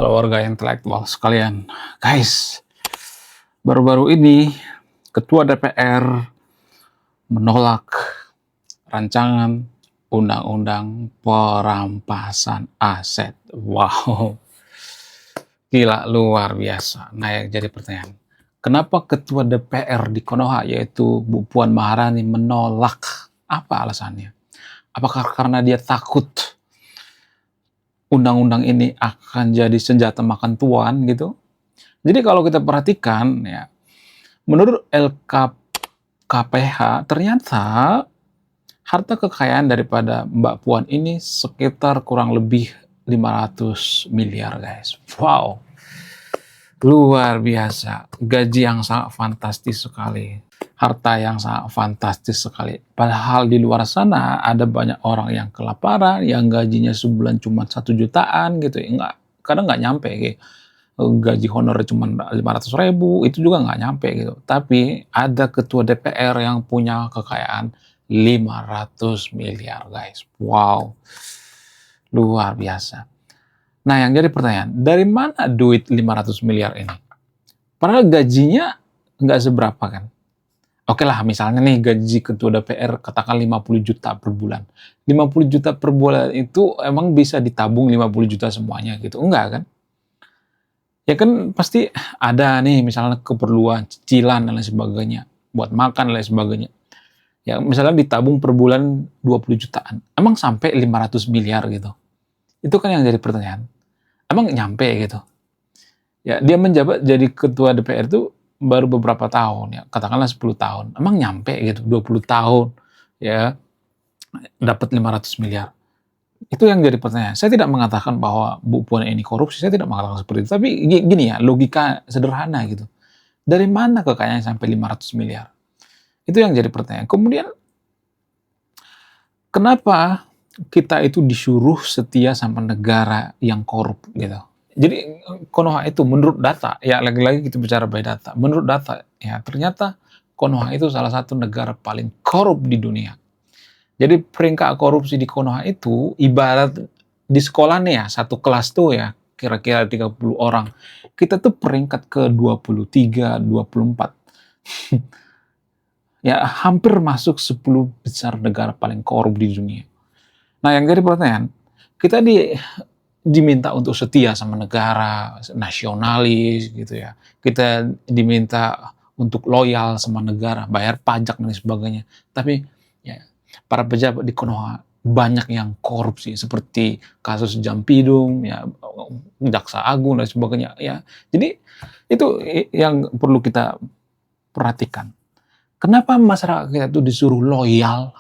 Halo warga intelektual sekalian. Guys, baru-baru ini Ketua DPR menolak rancangan undang-undang perampasan aset. Wow, gila luar biasa. Nah, yang jadi pertanyaan, kenapa Ketua DPR di Konoha yaitu Bu Puan Maharani menolak? Apa alasannya? Apakah karena dia takut undang-undang ini akan jadi senjata makan tuan gitu? Jadi kalau kita perhatikan ya, menurut LKPH ternyata harta kekayaan daripada Mbak Puan ini sekitar kurang lebih 500 miliar guys. Wow, luar biasa. Gaji yang sangat fantastis sekali. Harta yang sangat fantastis sekali. Padahal di luar sana ada banyak orang yang kelaparan, yang gajinya sebulan cuma 1 jutaan gitu. Kadang nggak nyampe gitu. Gaji honor cuma 500.000, itu juga nggak nyampe gitu. Tapi ada ketua DPR yang punya kekayaan 500 miliar guys. Wow, luar biasa. Nah, yang jadi pertanyaan, dari mana duit 500 miliar ini? Padahal gajinya nggak seberapa kan. Oke lah, misalnya nih gaji ketua DPR katakan 50 juta per bulan. 50 juta per bulan itu emang bisa ditabung 50 juta semuanya gitu? Enggak kan? Ya kan pasti ada nih misalnya keperluan cicilan dan lain sebagainya, buat makan dan lain sebagainya. Ya misalnya ditabung per bulan 20 jutaan, emang sampai 500 miliar gitu? Itu kan yang jadi pertanyaan. Emang nyampe gitu? Ya dia menjabat jadi ketua DPR itu baru beberapa tahun ya, katakanlah 10 tahun. Emang nyampe gitu 20 tahun ya dapat 500 miliar. Itu yang jadi pertanyaan. Saya tidak mengatakan bahwa Bu Puan ini korupsi, saya tidak mengatakan seperti itu. Tapi gini ya, logika sederhana gitu. Dari mana kekayaan sampai 500 miliar? Itu yang jadi pertanyaan. Kemudian, kenapa kita itu disuruh setia sama negara yang korup gitu? Jadi Konoha itu menurut data, ya lagi-lagi kita bicara by data. Menurut data, ya ternyata Konoha itu salah satu negara paling korup di dunia. Jadi peringkat korupsi di Konoha itu ibarat di sekolah nih ya, satu kelas tuh ya, kira-kira 30 orang. Kita tuh peringkat ke-23, 24. Ya, hampir masuk 10 besar negara paling korup di dunia. Nah, yang jadi pertanyaan, kita diminta untuk setia sama negara, nasionalis gitu ya. Kita diminta untuk loyal sama negara, bayar pajak dan sebagainya. Tapi ya, para pejabat di Konoha banyak yang korupsi seperti kasus Jampidum ya, Jaksa Agung dan sebagainya ya. Jadi itu yang perlu kita perhatikan. Kenapa masyarakat kita itu disuruh loyal,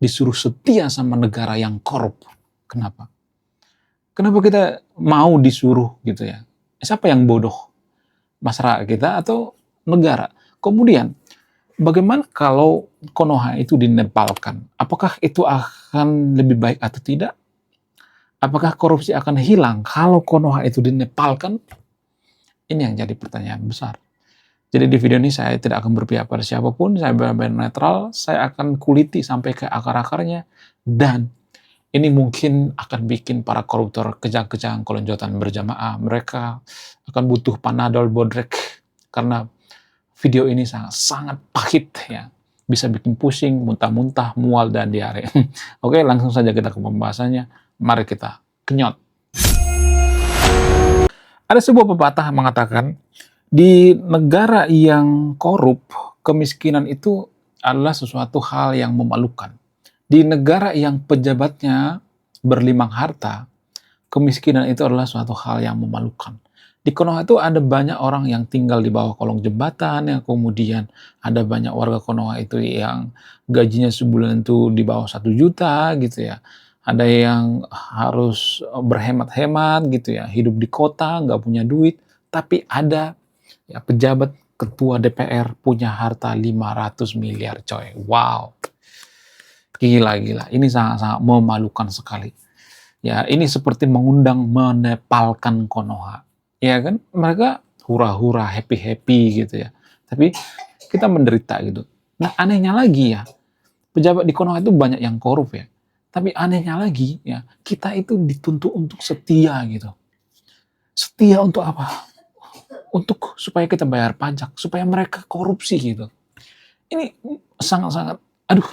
disuruh setia sama negara yang korup? Kenapa? Kenapa kita mau disuruh gitu ya? Siapa yang bodoh? Masyarakat kita atau negara? Kemudian bagaimana kalau Konoha itu dinepalkan? Apakah itu akan lebih baik atau tidak? Apakah korupsi akan hilang kalau Konoha itu dinepalkan? Ini yang jadi pertanyaan besar. Jadi di video ini saya tidak akan berpihak pada siapapun, saya benar-benar netral, saya akan kuliti sampai ke akar-akarnya, dan ini mungkin akan bikin para koruptor kejang-kejang kolonjotan berjamaah. Mereka akan butuh Panadol Bodrek karena video ini sangat pahit ya. Bisa bikin pusing, muntah-muntah, mual, dan diare. Oke, langsung saja kita ke pembahasannya. Mari kita kenyot. Ada sebuah pepatah yang mengatakan, di negara yang korup, kemiskinan itu adalah sesuatu hal yang memalukan. Di negara yang pejabatnya berlimang harta, kemiskinan itu adalah suatu hal yang memalukan. Di Konoha itu ada banyak orang yang tinggal di bawah kolong jembatan, yang kemudian ada banyak warga Konoha itu yang gajinya sebulan itu di bawah 1 juta gitu ya. Ada yang harus berhemat-hemat gitu ya, hidup di kota, nggak punya duit, tapi ada ya pejabat ketua DPR punya harta 500 miliar coy. Wow. Gila. Ini sangat-sangat memalukan sekali. Ya, ini seperti mengundang menepalkan Konoha. Ya kan, mereka hura-hura, happy-happy gitu ya. Tapi kita menderita gitu. Nah, anehnya lagi ya, pejabat di Konoha itu banyak yang korup ya. Tapi anehnya lagi ya, kita itu dituntut untuk setia gitu. Setia untuk apa? Untuk supaya kita bayar pajak, supaya mereka korupsi gitu. Ini sangat-sangat, aduh,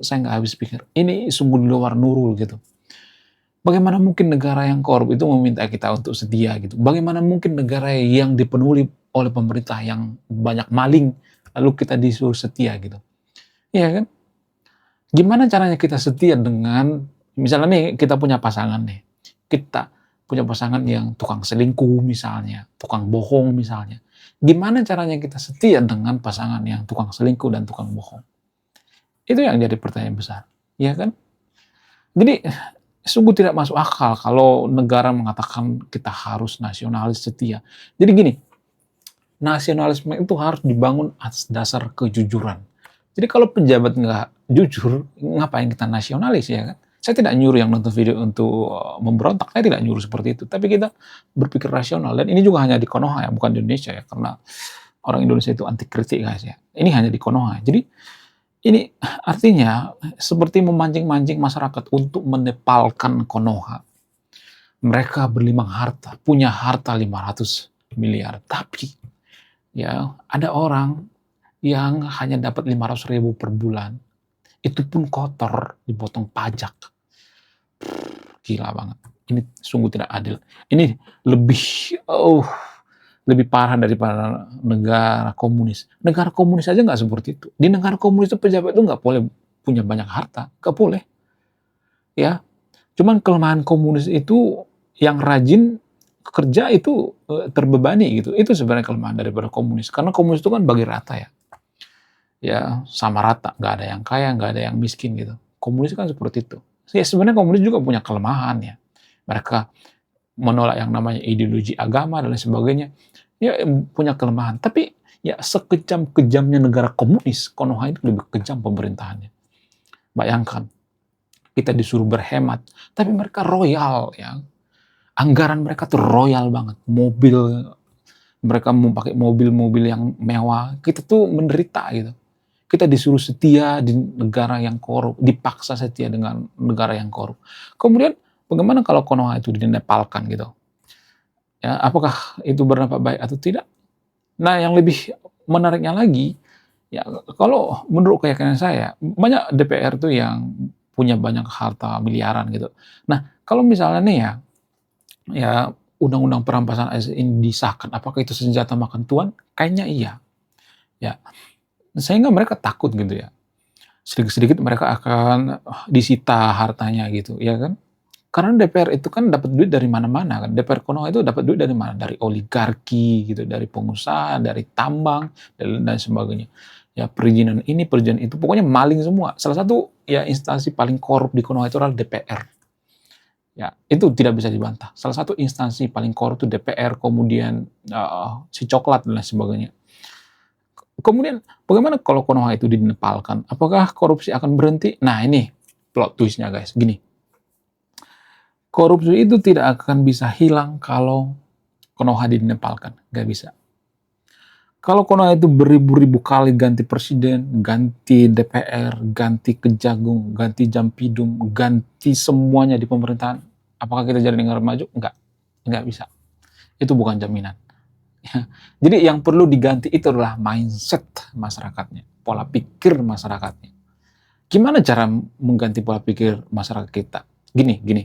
saya nggak habis pikir. Ini sungguh di luar nurul gitu. Bagaimana mungkin negara yang korup itu meminta kita untuk setia gitu? Bagaimana mungkin negara yang dipenuhi oleh pemerintah yang banyak maling, lalu kita disuruh setia gitu? Iya kan? Gimana caranya kita setia dengan, misalnya nih kita punya pasangan nih, kita punya pasangan yang tukang selingkuh misalnya, tukang bohong misalnya. Gimana caranya kita setia dengan pasangan yang tukang selingkuh dan tukang bohong? Itu yang jadi pertanyaan besar, ya kan? Jadi sungguh tidak masuk akal kalau negara mengatakan kita harus nasionalis setia. Jadi gini, nasionalisme itu harus dibangun atas dasar kejujuran. Jadi kalau pejabat nggak jujur, ngapain kita nasionalis ya kan? Saya tidak nyuruh yang nonton video untuk memberontak, saya tidak nyuruh seperti itu. Tapi kita berpikir rasional, dan ini juga hanya di Konoha ya, bukan di Indonesia ya, karena orang Indonesia itu anti kritik guys ya. Ini hanya di Konoha. Jadi ini artinya seperti memancing-mancing masyarakat untuk menepalkan Konoha. Mereka berlimang harta, punya harta 500 miliar. Tapi ya ada orang yang hanya dapat 500.000 per bulan. Itu pun kotor, dipotong pajak. Gila banget. Ini sungguh tidak adil. Ini lebih, lebih parah daripada negara komunis. Negara komunis aja nggak seperti itu. Di negara komunis itu pejabat itu nggak boleh punya banyak harta, nggak boleh. Ya, cuman kelemahan komunis itu yang rajin kerja itu terbebani gitu. Itu sebenarnya kelemahan daripada komunis. Karena komunis itu kan bagi rata ya. Ya sama rata, nggak ada yang kaya, nggak ada yang miskin gitu. Komunis kan seperti itu. Ya sebenarnya komunis juga punya kelemahan ya. Mereka menolak yang namanya ideologi agama dan lain sebagainya. Ya punya kelemahan. Tapi ya sekejam-kejamnya negara komunis, Konoha itu lebih kejam pemerintahannya. Bayangkan, kita disuruh berhemat, tapi mereka royal ya. Anggaran mereka tuh royal banget. Mobil, mereka mau pakai mobil-mobil yang mewah. Kita tuh menderita gitu. Kita disuruh setia di negara yang korup, dipaksa setia dengan negara yang korup. Kemudian bagaimana kalau Konoha itu dinepalkan gitu? Ya, apakah itu berdampak baik atau tidak? Nah, yang lebih menariknya lagi, ya kalau menurut keyakinan saya, banyak DPR tuh yang punya banyak harta miliaran gitu. Nah, kalau misalnya nih ya undang-undang perampasan aset ini disahkan, apakah itu senjata makan tuan? Kayaknya iya. Ya, sehingga mereka takut gitu ya. Sedikit-sedikit mereka akan disita hartanya gitu, ya kan? Karena DPR itu kan dapat duit dari mana-mana kan. DPR Konoha itu dapat duit dari mana? Dari oligarki gitu, dari pengusaha, dari tambang dan sebagainya. Ya perizinan ini, perizinan itu, pokoknya maling semua. Salah satu ya instansi paling korup di Konoha itu adalah DPR. Ya, itu tidak bisa dibantah. Salah satu instansi paling korup itu DPR, kemudian si coklat dan lain sebagainya. Kemudian bagaimana kalau Konoha itu dinepalkan? Apakah korupsi akan berhenti? Nah ini plot twistnya guys, gini. Korupsi itu tidak akan bisa hilang kalau Konoha dinepalkan, nggak bisa. Kalau Konoha itu beribu-ribu kali ganti presiden, ganti DPR, ganti kejagung, ganti jampidum, ganti semuanya di pemerintahan, apakah kita jadi negara maju? Nggak bisa. Itu bukan jaminan. Jadi yang perlu diganti itu adalah mindset masyarakatnya, pola pikir masyarakatnya. Gimana cara mengganti pola pikir masyarakat kita? Gini.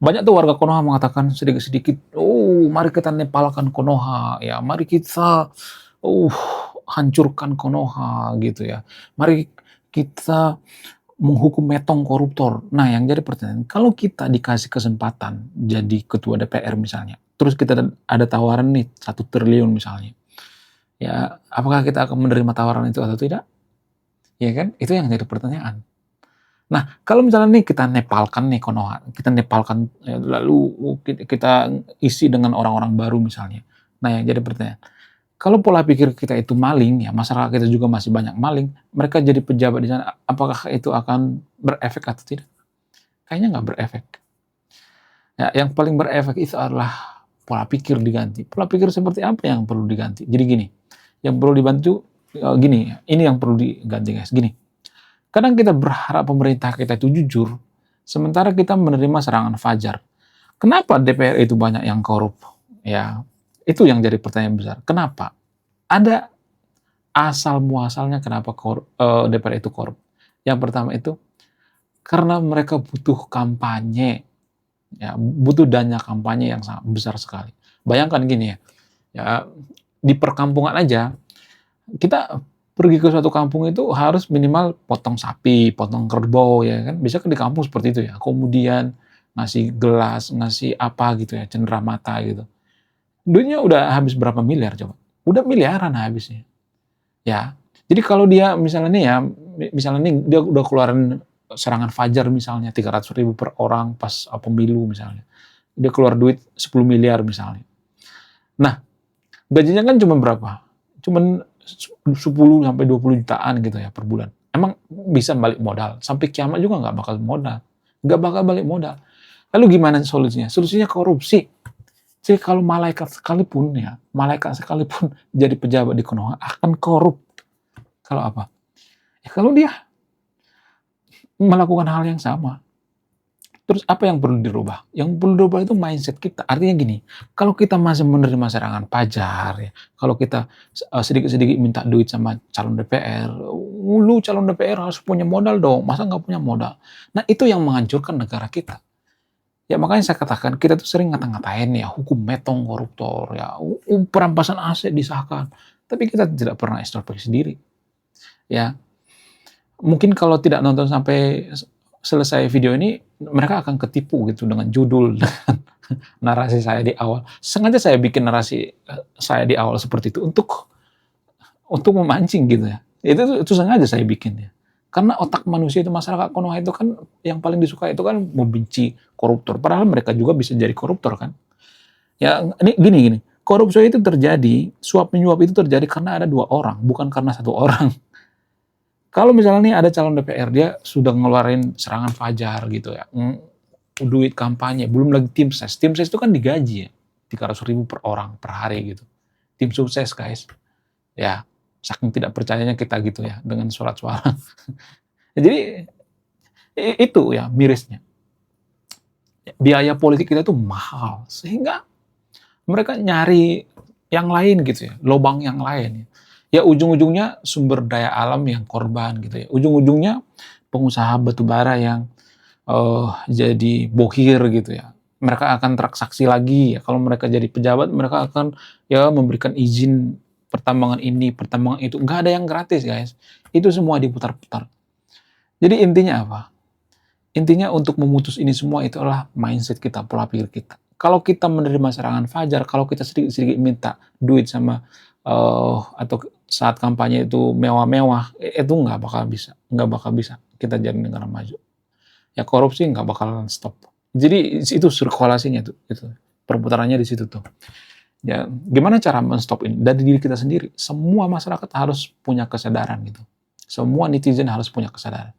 Banyak tuh warga Konoha mengatakan sedikit-sedikit, mari kita nepalkan Konoha, ya, mari kita, hancurkan Konoha, gitu ya. Mari kita menghukum metong koruptor. Nah, yang jadi pertanyaan, kalau kita dikasih kesempatan jadi ketua DPR misalnya, terus kita ada tawaran nih 1 triliun misalnya, ya, apakah kita akan menerima tawaran itu atau tidak? Ya kan? Itu yang jadi pertanyaan. Nah, kalau misalnya nih kita nepalkan nih Konoha, kita nepalkan lalu kita isi dengan orang-orang baru misalnya. Nah, yang jadi pertanyaan, kalau pola pikir kita itu maling, ya masyarakat kita juga masih banyak maling, mereka jadi pejabat di sana, apakah itu akan berefek atau tidak? Kayaknya nggak berefek. Ya, yang paling berefek itu adalah pola pikir diganti. Pola pikir seperti apa yang perlu diganti? Jadi gini, yang perlu dibantu gini, ini yang perlu diganti guys, gini. Kadang kita berharap pemerintah kita itu jujur, sementara kita menerima serangan fajar. Kenapa DPR itu banyak yang korup? Ya, itu yang jadi pertanyaan besar. Kenapa? Ada asal muasalnya kenapa DPR itu korup. Yang pertama itu karena mereka butuh kampanye, ya, butuh dana kampanye yang sangat besar sekali. Bayangkan gini ya, ya di perkampungan aja kita pergi ke suatu kampung itu harus minimal potong sapi, potong kerbau, ya kan? Bisa kan di kampung seperti itu ya. Kemudian ngasih gelas, ngasih apa gitu ya, cendera mata gitu. Duitnya udah habis berapa miliar coba? Udah miliaran habisnya. Ya. Jadi kalau dia misalnya nih ya, misalnya nih dia udah keluarin serangan fajar misalnya 300.000 per orang pas pemilu misalnya. Dia keluar duit 10 miliar misalnya. Nah, gajinya kan cuma berapa? Cuman 10 sampai 20 jutaan gitu ya per bulan. Emang bisa balik modal? Sampai kiamat juga nggak bakal modal. Nggak bakal balik modal. Lalu gimana solusinya? Solusinya korupsi. Jadi kalau malaikat sekalipun jadi pejabat di Konoha akan korup. Kalau apa? Ya kalau dia melakukan hal yang sama. Terus apa yang perlu dirubah? Yang perlu dirubah itu mindset kita. Artinya gini, kalau kita masih menerima serangan pajar, ya, kalau kita sedikit-sedikit minta duit sama calon DPR, lu calon DPR harus punya modal dong, masa nggak punya modal? Nah itu yang menghancurkan negara kita. Ya makanya saya katakan, kita tuh sering ngata-ngatain ya, hukum metong koruptor, ya, perampasan aset disahkan. Tapi kita tidak pernah introspeksi diri. Ya, mungkin kalau tidak nonton sampai selesai video ini, mereka akan ketipu gitu dengan judul dan narasi saya di awal. Sengaja saya bikin narasi saya di awal seperti itu untuk memancing gitu ya. Itu sengaja saya bikin ya. Karena otak manusia itu, masyarakat Konoha itu kan yang paling disuka itu kan membenci koruptor. Padahal mereka juga bisa jadi koruptor kan. Ya ini gini. Korupsi itu terjadi, suap menyuap itu terjadi karena ada 2 orang, bukan karena 1 orang. Kalau misalnya nih ada calon DPR, dia sudah ngeluarin serangan fajar gitu ya, duit kampanye, belum lagi tim ses. Tim ses itu kan digaji ya, 300.000 per orang per hari gitu. Tim sukses guys. Ya, saking tidak percayanya kita gitu ya dengan surat suara. Jadi itu ya mirisnya. Biaya politik kita itu mahal sehingga mereka nyari yang lain gitu ya, lobang yang lain. Ya ujung-ujungnya sumber daya alam yang korban gitu ya. Ujung-ujungnya pengusaha batubara yang jadi bohir gitu ya. Mereka akan transaksi lagi ya. Kalau mereka jadi pejabat, mereka akan ya memberikan izin pertambangan ini, pertambangan itu. Nggak ada yang gratis guys. Itu semua diputar-putar. Jadi intinya apa? Intinya untuk memutus ini semua itu adalah mindset kita, pola pikir kita. Kalau kita menerima serangan fajar, kalau kita sedikit-sedikit minta duit sama atau saat kampanye itu mewah-mewah, itu nggak bakal bisa kita jadi negara maju. Ya korupsi nggak bakalan stop. Jadi itu sirkulasinya tuh, itu perputarannya di situ tuh. Ya gimana cara menstop ini? Dari diri kita sendiri. Semua masyarakat harus punya kesadaran gitu. Semua netizen harus punya kesadaran.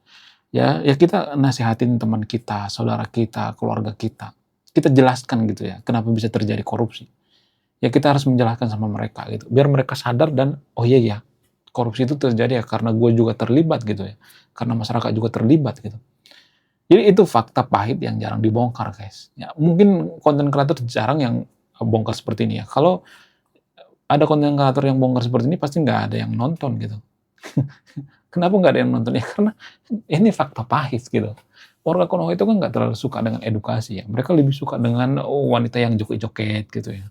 Ya kita nasihatin teman kita, saudara kita, keluarga kita. Kita jelaskan gitu ya, kenapa bisa terjadi korupsi. Ya kita harus menjelaskan sama mereka gitu, biar mereka sadar dan oh iya ya, korupsi itu terjadi ya karena gue juga terlibat gitu ya, karena masyarakat juga terlibat gitu. Jadi itu fakta pahit yang jarang dibongkar guys. Ya mungkin konten kreator jarang yang bongkar seperti ini ya. Kalau ada konten kreator yang bongkar seperti ini pasti nggak ada yang nonton gitu. Kenapa nggak ada yang nonton ya? Karena ini fakta pahit gitu. Warga Konoha itu kan nggak terlalu suka dengan edukasi ya. Mereka lebih suka dengan wanita yang joget-joget gitu ya.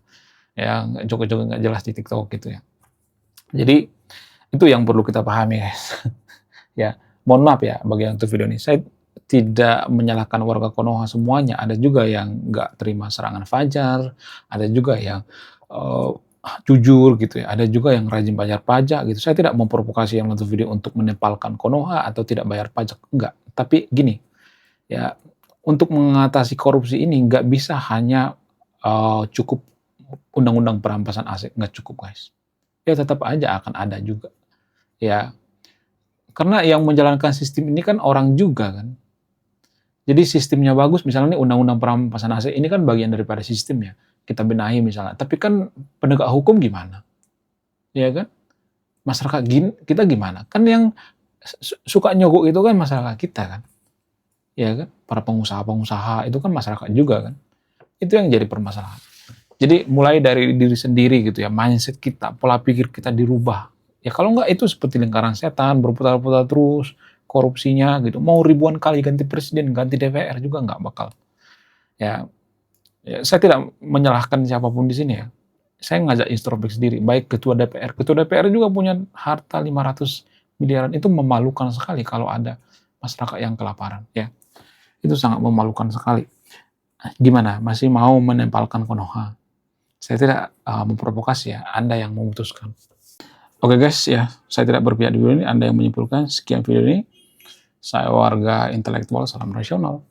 Ya joget-joget nggak jelas di TikTok gitu ya. Jadi itu yang perlu kita pahami guys. Ya mohon maaf ya bagi yang nonton video ini, saya tidak menyalahkan warga Konoha semuanya. Ada juga yang nggak terima serangan fajar, ada juga yang jujur gitu ya, ada juga yang rajin bayar pajak gitu. Saya tidak memprovokasi yang nonton video untuk menempalkan Konoha atau tidak bayar pajak, enggak. Tapi gini ya, untuk mengatasi korupsi ini nggak bisa hanya cukup undang-undang perampasan aset, nggak cukup guys. Ya tetap aja akan ada juga. Ya, karena yang menjalankan sistem ini kan orang juga kan. Jadi sistemnya bagus, misalnya nih undang-undang perampasan aset ini kan bagian daripada sistem ya. Kita benahi misalnya. Tapi kan penegak hukum gimana? Ya kan? Masyarakat kita gimana? Kan yang suka nyogok itu kan masyarakat kita kan. Ya kan? Para pengusaha-pengusaha itu kan masyarakat juga kan. Itu yang jadi permasalahan. Jadi mulai dari diri sendiri gitu ya, mindset kita, pola pikir kita dirubah. Ya kalau enggak itu seperti lingkaran setan, berputar-putar terus, korupsinya gitu. Mau ribuan kali ganti presiden, ganti DPR juga nggak bakal. Ya, ya saya tidak menyalahkan siapapun di sini ya. Saya ngajak introspeksi diri, baik ketua DPR. Ketua DPR juga punya harta 500 miliaran. Itu memalukan sekali kalau ada masyarakat yang kelaparan. Ya, itu sangat memalukan sekali. Gimana? Masih mau menempelkan Konoha? Saya tidak memprovokasi ya, Anda yang memutuskan. Oke guys, ya, saya tidak berpihak di video ini, Anda yang menyimpulkan. Sekian video ini, saya warga intelektual, salam rasional.